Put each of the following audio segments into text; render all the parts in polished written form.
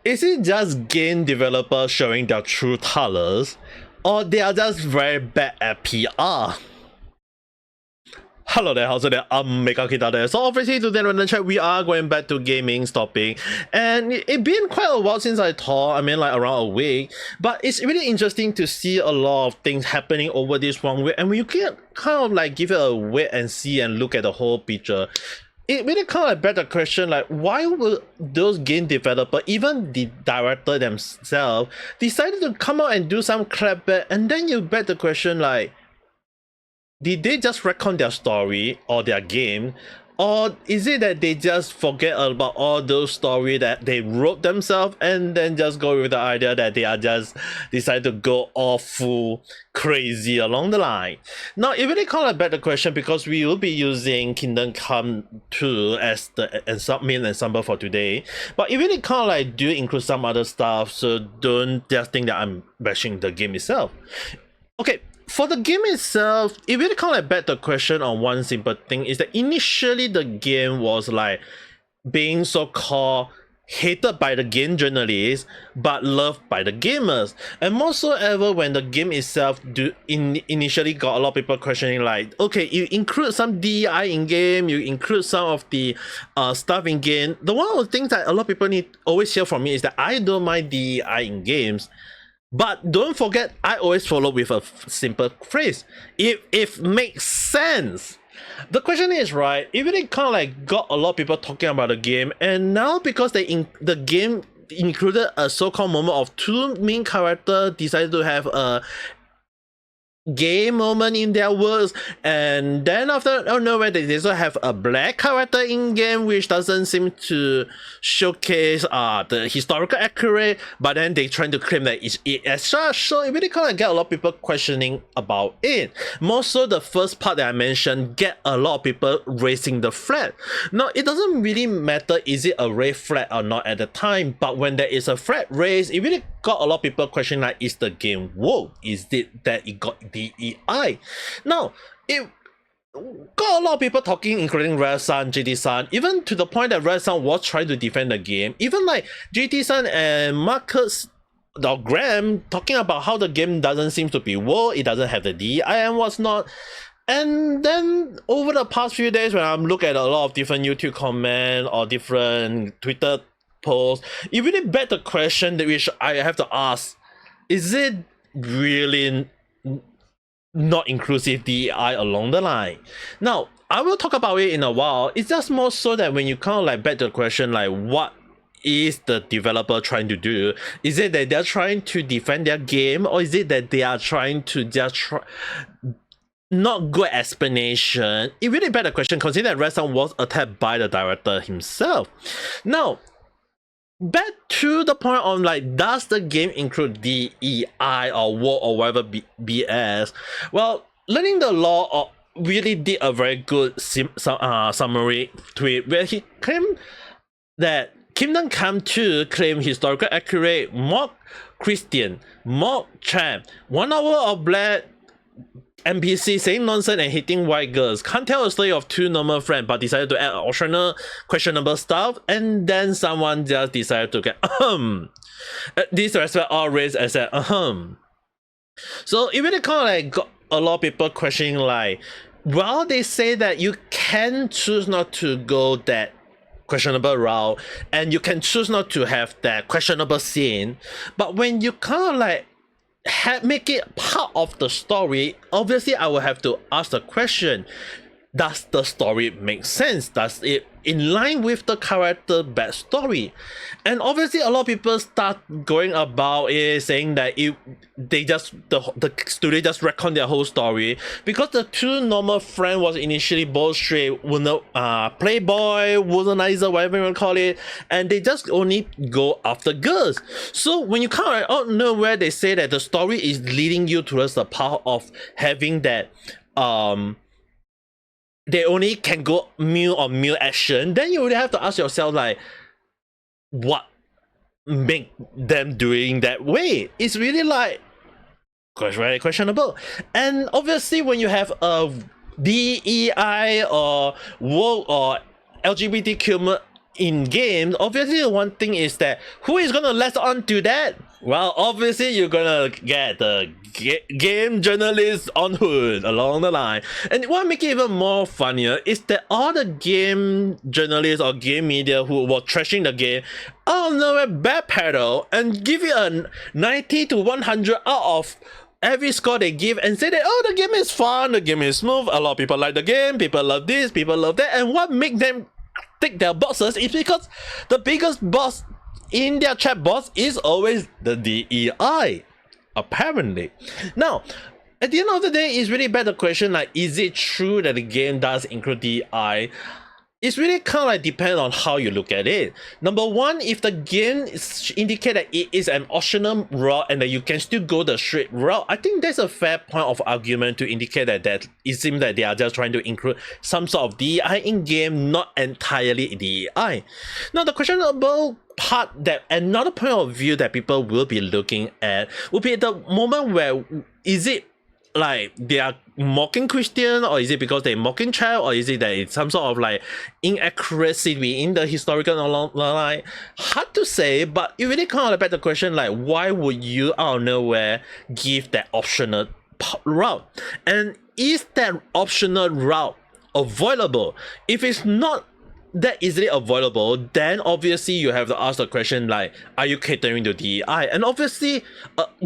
Is it just game developers showing their true colors, or they are just very bad at PR? Hello there, how's it there? I'm Kita there. So obviously today in the chat we are going back to gaming's topic, and it been quite a while since I taught. I mean, like around a week, but it's really interesting to see a lot of things happening over this 1 week, and when you can kind of like give it a wait and see and look at the whole picture, it really kind of beg the question, like, why would those game developer, even the director themselves, decided to come out and do some clapback, and then you beg the question, like, did they just recount their story or their game, or is it that they just forget about all those stories that they wrote themselves and then just go with the idea that they are just decide to go all full crazy along the line? Now, it really kind of beg the question, because we will be using Kingdom Come 2 as the main ensemble for today, but it really kind of like do include some other stuff, so don't just think that I'm bashing the game itself. Okay. For the game itself, it really kind of beg the question on one simple thing, is that initially the game was like being so-called hated by the game journalists but loved by the gamers, and more so ever when the game itself initially got a lot of people questioning, like, okay, you include some DEI in game, you include some of the stuff in game. The one of the things that a lot of people always hear from me is that I don't mind DEI in games, but don't forget, I always follow with a simple phrase: if makes sense. The question is, right, it really kind of like got a lot of people talking about the game, and now because the game included a so-called moment of two main characters decided to have a gay moment in their words, and then after nowhere they also have a black character in game, which doesn't seem to showcase the historical accurate, but then they trying to claim that it's as such. So it really kind of get a lot of people questioning about it. More so the first part that I mentioned get a lot of people raising the flag. Now, it doesn't really matter is it a red flag or not at the time, but when there is a flag raised, it really got a lot of people questioning, like, is the game woke? Is it that it got DEI? Now, it got a lot of people talking, including Red-san, JT-san, even to the point that Red-san was trying to defend the game. Even like JT-san and Marcus or Graham talking about how the game doesn't seem to be woke, it doesn't have the DEI and what's not. And then over the past few days, when I'm looking at a lot of different YouTube comments or different Twitter posts, it really begs the question that which I have to ask: is it really not inclusive DEI along the line? Now, I will talk about it in a while. It's just more so that when you kind of like beg the question, like, what is the developer trying to do? Is it that they're trying to defend their game, or is it that they are trying to just not good explanation? It really begs the question, considering that Red-san was attacked by the director himself. Now, back to the point on, like, does the game include DEI or woke or whatever BS? Well, Learning the Law really did a very good summary tweet where he claimed that Kingdom Come 2 claimed historical accurate, mock Christian, mock Champ, 1 hour of black NPC saying nonsense and hitting white girls, can't tell a story of two normal friends but decided to add optional questionable stuff, and then someone just decided to get this respect all raised as a So it really kind of like got a lot of people questioning, like, well, they say that you can choose not to go that questionable route and you can choose not to have that questionable scene, but when you kind of like make it part of the story, obviously I will have to ask the question, does the story make sense? Does it in line with the character backstory? And obviously a lot of people start going about it saying that the studio just recount their whole story because the two normal friends was initially both straight, playboy, womanizer, whatever you want to call it, and they just only go after girls. So when you kind of out nowhere they say that the story is leading you towards the path of having that they only can go male on male action, then you would have to ask yourself, like, what make them doing that way? It's really like very questionable. And obviously when you have a DEI or woke or LGBTQ in games, obviously one thing is that who is gonna let on to that? Well, obviously you're gonna get the game journalists on hood along the line. And what make it even more funnier is that all the game journalists or game media who were trashing the game out of nowhere backpedal and give it a 90 to 100 out of every score they give and say that, oh, the game is fun, the game is smooth, a lot of people like the game, people love this, people love that. And what make them tick their boxes is because the biggest boss in their chat box is always the DEI, apparently. Now, at the end of the day, it's really better question like, is it true that the game does include DEI? It's really kind of like depend on how you look at it. Number one, if the game indicate that it is an optional route and that you can still go the straight route, I think that's a fair point of argument to indicate that it seems that they are just trying to include some sort of DEI in game, not entirely DEI. Now, the questionable part that another point of view that people will be looking at will be the moment where is it like they are mocking Christian, or is it because they're mocking child, or is it that it's some sort of like inaccuracy in the historical line? Hard to say, but it really kind of begs the question like, why would you out of nowhere give that optional route? And is that optional route avoidable? If it's not that easily avoidable, then obviously you have to ask the question like, are you catering to DEI? And obviously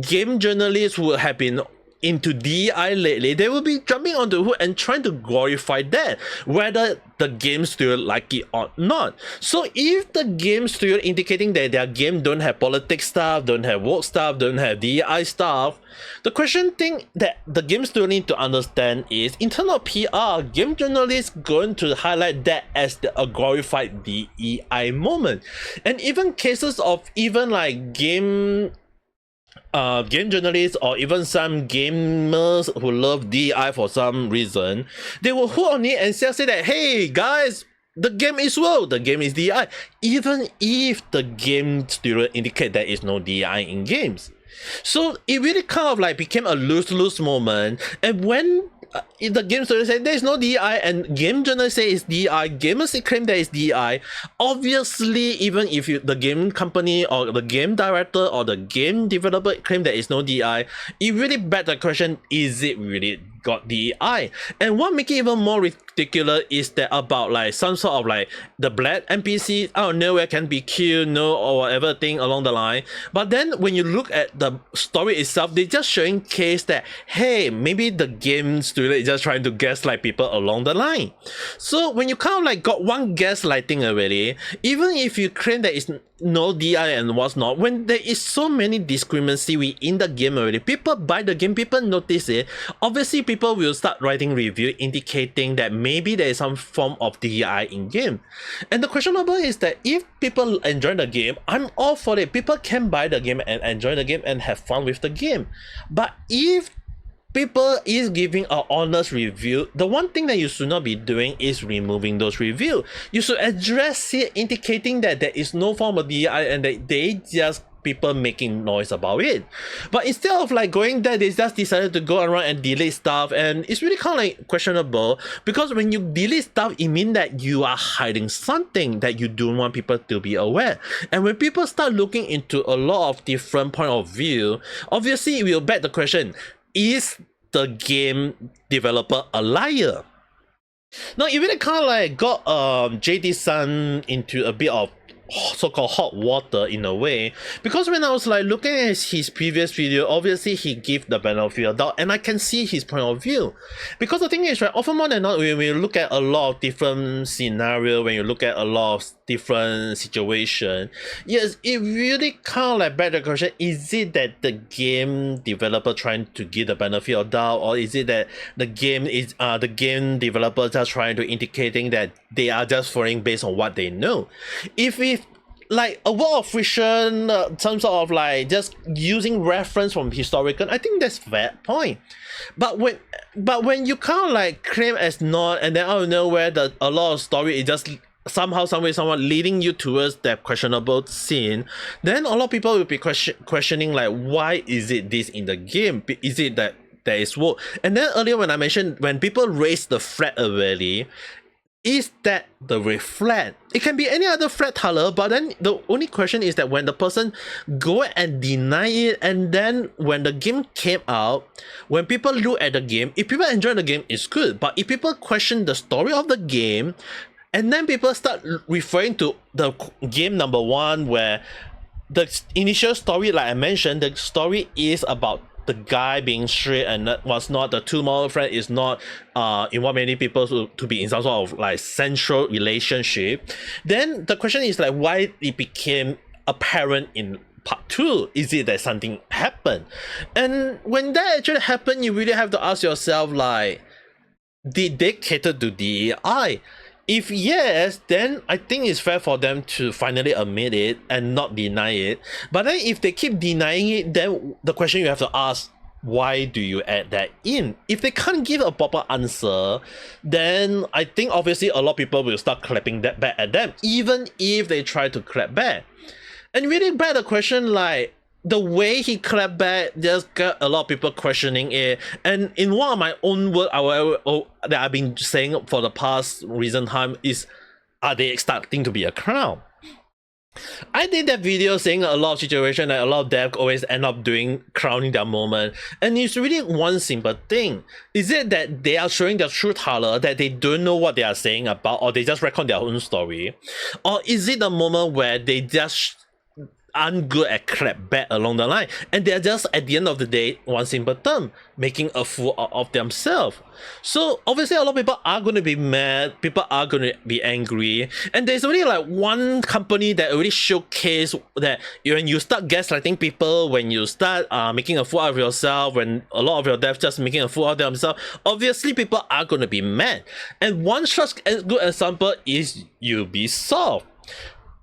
game journalists who have been into DEI lately, they will be jumping onto hood and trying to glorify that, whether the game studio like it or not. So if the game studio indicating that their game don't have politics stuff, don't have woke stuff, don't have DEI stuff, the question thing that the game studio need to understand is, in terms of PR, game journalists going to highlight that as a glorified DEI moment. And even cases of even like game journalists or even some gamers who love DEI for some reason, they will hook on it and say that, hey guys, the game is woke, the game is DEI, even if the game studio indicate there is no DEI in games. So it really kind of like became a lose-lose moment. And when the game studio said there's no DEI and game journalists say it's DEI, gamers claim there is DEI, obviously even if the game company or the game director or the game developer claim there is no DEI, it really begs the question, is it really got DEI? And what makes it even more ridiculous is that about like some sort of like the black NPC out of nowhere can be killed, no, or whatever thing along the line. But then when you look at the story itself, they just showing case that, hey, maybe the game studio is just trying to gaslight people along the line. So when you kind of like got one gaslighting already, even if you claim there is no DI and what's not, when there is so many discrepancy within the game already, people buy the game, people notice it, obviously people will start writing review indicating that maybe there is some form of DI in game. And the questionable is that if people enjoy the game, I'm all for it. People can buy the game and enjoy the game and have fun with the game. But if people is giving an honest review, the one thing that you should not be doing is removing those reviews. You should address it, indicating that there is no form of DI and that they just people making noise about it. But instead of like going there, they just decided to go around and delete stuff, and it's really kind of like questionable, because when you delete stuff, it means that you are hiding something that you don't want people to be aware. And when people start looking into a lot of different point of view, obviously it will beg the question, is the game developer a liar? Now it really kind of like got JD-san into a bit of so-called hot water in a way, because when I was like looking at his previous video, obviously he gave the benefit of the doubt and I can see his point of view. Because the thing is, right, often more than not, when we look at a lot of different scenarios, when you look at a lot of different situations, yes, it really kind of like begs the question, is it that the game developer trying to give the benefit of doubt, or is it that the game is the game developer just trying to indicating that they are just following based on what they know? If like a word of friction, some sort of like just using reference from historical, I think that's fair point. But when you kind of like claim as not, and then out of nowhere a lot of story is just somehow, some way, someone leading you towards that questionable scene, then a lot of people will be questioning like, why is it this in the game? Is it that there is woke? And then earlier when I mentioned, when people raise the flag already, is that the red flag? It can be any other flag color, but then the only question is that when the person go and deny it, and then when the game came out, when people look at the game, if people enjoy the game, it's good. But if people question the story of the game, and then people start referring to the game number one, where the initial story, like I mentioned, the story is about the guy being straight and was not the two model friend is not in what many people to be in some sort of like central relationship, then the question is like why it became apparent in part 2. Is it that something happened? And when that actually happened, you really have to ask yourself, like, did they cater to DEI? If yes, then I think it's fair for them to finally admit it and not deny it. But then if they keep denying it, then the question you have to ask, why do you add that in? If they can't give a proper answer, then I think obviously a lot of people will start clapping that back at them, even if they try to clap back. And really bad the question, like, the way he clapped back just got a lot of people questioning it. And in one of my own words that I've been saying for the past recent time is, are they starting to be a clown? I did that video saying a lot of situations that a lot of devs always end up doing crowning their moment, and it's really one simple thing. Is it that they are showing their true color, that they don't know what they are saying about, or they just record their own story? Or is it the moment where they just aren't good at clap back along the line, and they're just at the end of the day, one simple term, making a fool of themselves? So obviously a lot of people are going to be mad, people are going to be angry, and there's only like one company that already showcase that when you start gaslighting people, when you start making a fool out of yourself, when a lot of your devs just making a fool out of themselves, obviously people are going to be mad. And one such good example is Ubisoft.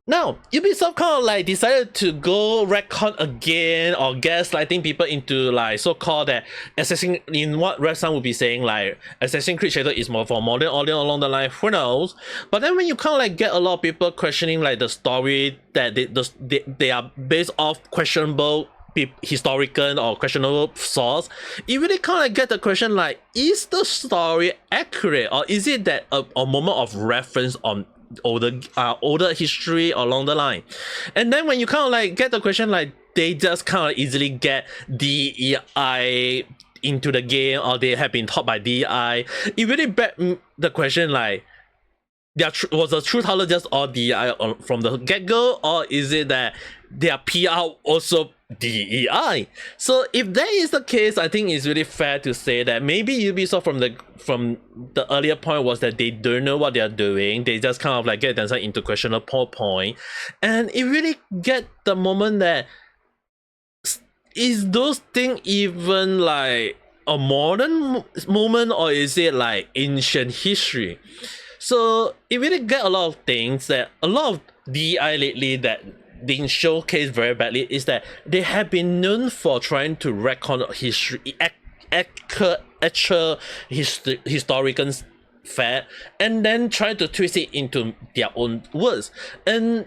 Now, Ubisoft kind of like decided to go retcon again or gaslighting people into like so-called that Assassin's, in what Rev would be saying, like Assassin's Creed Shadow is more for modern audience along the line, who knows? But then when you kind of like get a lot of people questioning like the story that they are based off questionable historical or questionable source, you really kind of get the question like, is the story accurate, or is it that a moment of reference on older history along the line? And then when you kind of like get the question like they just kind of easily get DEI into the game, or they have been taught by DEI, it really begs the question like, was the true color just all DEI from the get-go, or is it that their PR also DEI? So if that is the case, I think it's really fair to say that maybe Ubisoft from the earlier point was that they don't know what they're doing. They just kind of like get themselves into questionable point, and it really get the moment that, is those things even like a modern moment, or is it like ancient history? So it really get a lot of things that a lot of DEI lately that being showcased very badly is that they have been known for trying to retcon history, actual historical fact, and then try to twist it into their own words. And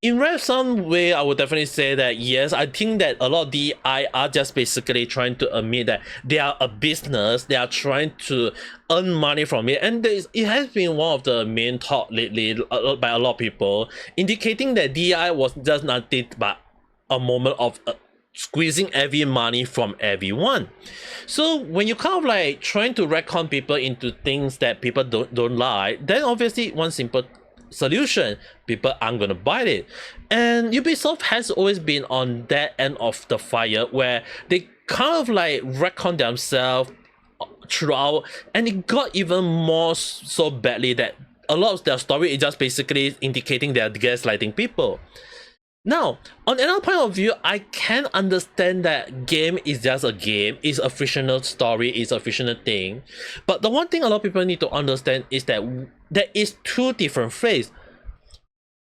in some way, I would definitely say that yes, I think that a lot of DI are just basically trying to admit that they are a business, they are trying to earn money from it, and it has been one of the main talk lately by a lot of people, indicating that DI was just nothing but a moment of squeezing every money from everyone. So when you kind of like trying to retcon people into things that people don't like, then obviously one simple solution, people aren't gonna buy it. And Ubisoft has always been on that end of the fire where they kind of like retcon themselves throughout, and it got even more so badly that a lot of their story is just basically indicating they're gaslighting people. Now, on another point of view, I can understand that game is just a game, it's a fictional story, it's a fictional thing. But the one thing a lot of people need to understand is that there is two different phases.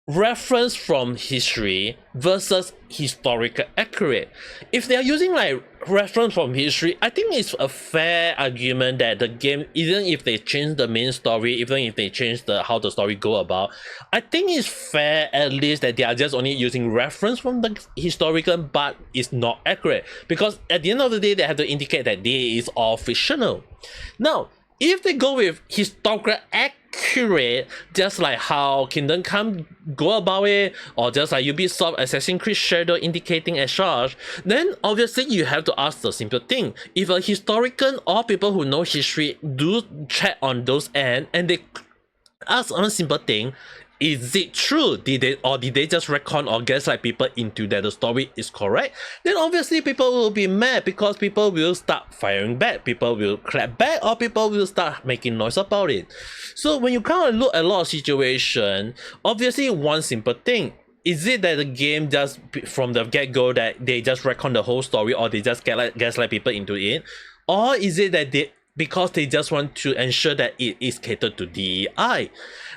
Reference from history versus historical accurate. If they are using like reference from history, I think it's a fair argument that the game, even if they change the main story, even if they change how the story go about, I think it's fair at least that they are just only using reference from the historical, but it's not accurate, because at the end of the day they have to indicate that this is all fictional. Now, if they go with historical accurate, just like how Kingdom Come go about it, or just like Ubisoft Assassin's Creed Shadow indicating as such, then obviously you have to ask the simple thing. If a historian or people who know history do check on those end and they ask one simple thing, is it true? Did they just recon or gaslight people into that the story is correct? Then obviously people will be mad because people will start firing back, people will clap back, or people will start making noise about it. So when you kind of look at a lot of situation, obviously one simple thing. Is it that the game just from the get-go that they just recon the whole story, or they just gaslight people into it? Or is it that because they just want to ensure that it is catered to DEI?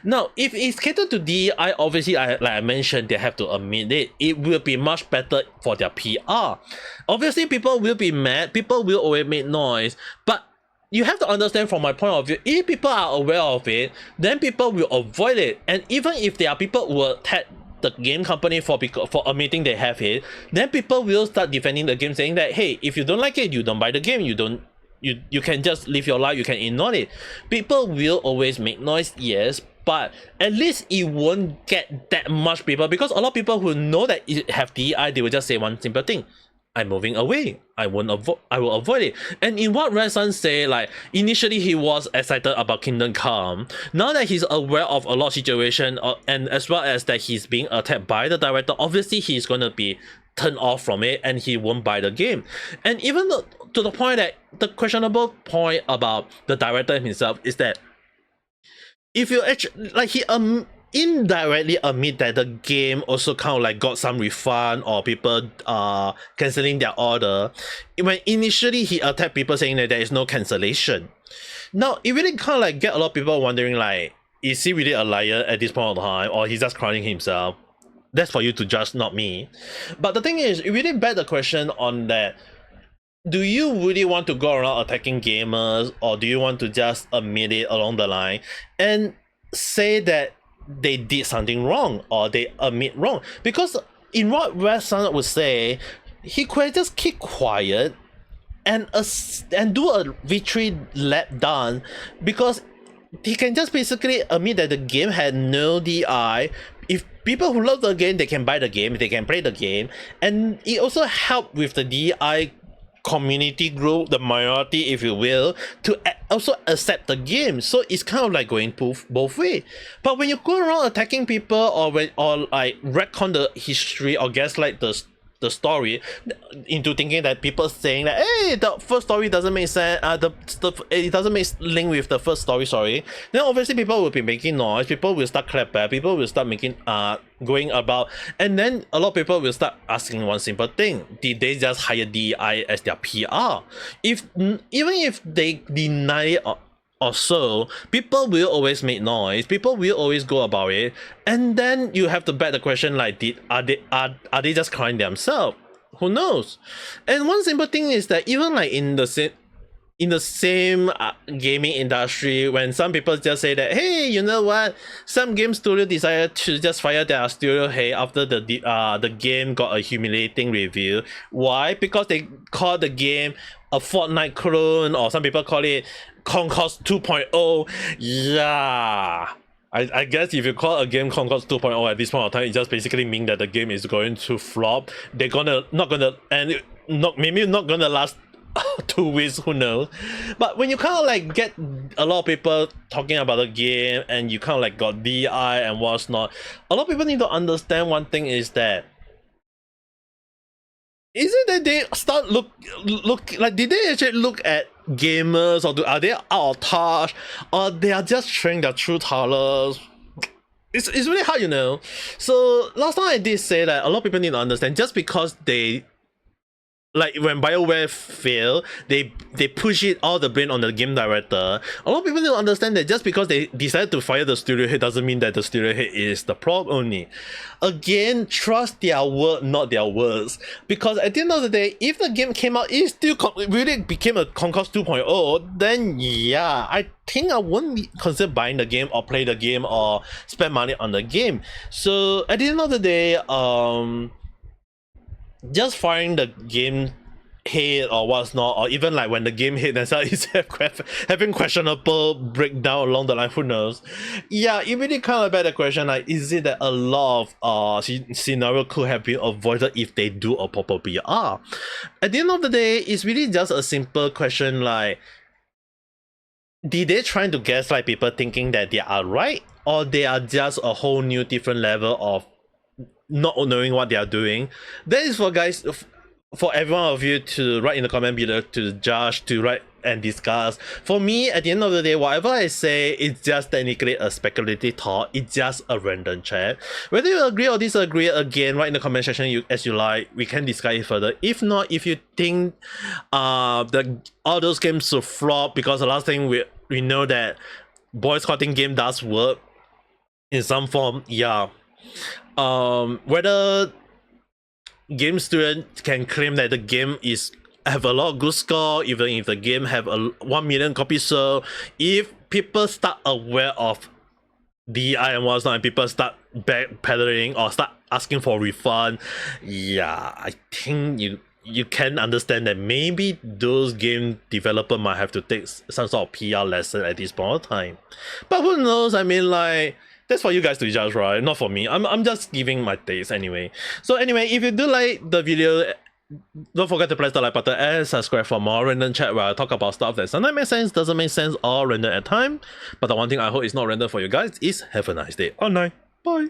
Now, if it's catered to DEI, obviously, like I mentioned, they have to admit it. It will be much better for their PR. Obviously, people will be mad. People will always make noise. But you have to understand from my point of view, if people are aware of it, then people will avoid it. And even if there are people who will attack the game company for admitting they have it, then people will start defending the game, saying that, hey, if you don't like it, you don't buy the game, you can just live your life, you can ignore it. People will always make noise, yes, but at least it won't get that much people, because a lot of people who know that it have DEI, they will just say one simple thing: I'm moving away. I will avoid it. And in what Red Sun say, like initially he was excited about Kingdom Come. Now that he's aware of a lot of situation, and as well as that he's being attacked by the director, obviously he's gonna be turned off from it and he won't buy the game. And even to the point that the questionable point about the director himself is that if you actually like he indirectly admit that the game also kind of like got some refund or people cancelling their order, when initially he attacked people saying that there is no cancellation. Now it really kind of like get a lot of people wondering, like, is he really a liar at this point of time, or he's just crying himself? That's for you to judge, not me. But the thing is, it really begs the question on that: do you really want to go around attacking gamers, or do you want to just admit it along the line and say that they did something wrong or they admit wrong? Because in what Red Sun would say, he could just keep quiet and do a victory lap done, because he can just basically admit that the game had no DI. If people who love the game, they can buy the game, they can play the game, and it also helped with the DI community group, the minority if you will, to also accept the game. So it's kind of like going both ways. But when you go around attacking people, or like retcon the history or gaslight the story into thinking that people saying that, hey, the first story doesn't make sense, it doesn't make link with the first story, then obviously people will be making noise, people will start clap back, people will start making going about, and then a lot of people will start asking one simple thing: did they just hire DI as their PR? Even if they deny it or so, people will always make noise, people will always go about it, and then you have to bet the question, like, are they just crying themselves? Who knows? And one simple thing is that even like in the same gaming industry, when some people just say that, hey, you know what, some game studio decided to just fire their studio head after the game got a humiliating review. Why? Because they call the game a Fortnite clone, or some people call it Concourse 2.0. Yeah, I guess if you call a game Concourse 2.0 at this point of time, it just basically means that the game is going to flop. They're not gonna last 2 weeks, who knows. But when you kind of like get a lot of people talking about the game, and you kind of like got DI and what's not, a lot of people need to understand one thing is that, is it that they start look like, did they actually look at gamers, or are they out of touch, or they are just showing their true colors? It's really hard, you know. So last time I did say that a lot of people need to understand, just because they, like when Bioware failed, they push it all the blame on the game director. A lot of people need to understand that just because they decided to fire the studio head doesn't mean that the studio head is the problem only. Again, trust their word, not their words. Because at the end of the day, if the game came out, it still really became a Concourse 2.0, then yeah, I think I wouldn't consider buying the game or play the game or spend money on the game. So at the end of the day, just firing the game hate or what's not, or even like when the game hit themselves is having questionable breakdown along the line, who knows. Yeah, it really kind of beg the question, like, is it that a lot of scenario could have been avoided if they do a proper PR? At the end of the day, it's really just a simple question like, did they trying to gaslight people thinking that they are right, or they are just a whole new different level of not knowing what they are doing? That is for guys, for every one of you to write in the comment below, to judge, to write and discuss. For me, at the end of the day, whatever I say, it's just technically a speculative thought. It's just a random chat. Whether you agree or disagree, again, write in the comment section as you like. We can discuss it further. If not, if you think all those games should flop, because the last thing we know that boycotting game does work in some form, yeah. Whether game student can claim that the game have a lot of good score, even if the game have 1 million copies sold, if people start aware of DI and what's not, and people start backpedaling or start asking for refund, yeah, I think you can understand that maybe those game developer might have to take some sort of PR lesson at this point of time. But who knows? I mean, like, that's for you guys to judge, right? Not for me. I'm just giving my taste anyway. So anyway, if you do like the video, don't forget to press the like button and subscribe for more random chat where I talk about stuff that sometimes makes sense, doesn't make sense, or random at time. But the one thing I hope is not random for you guys is have a nice day or night. Bye.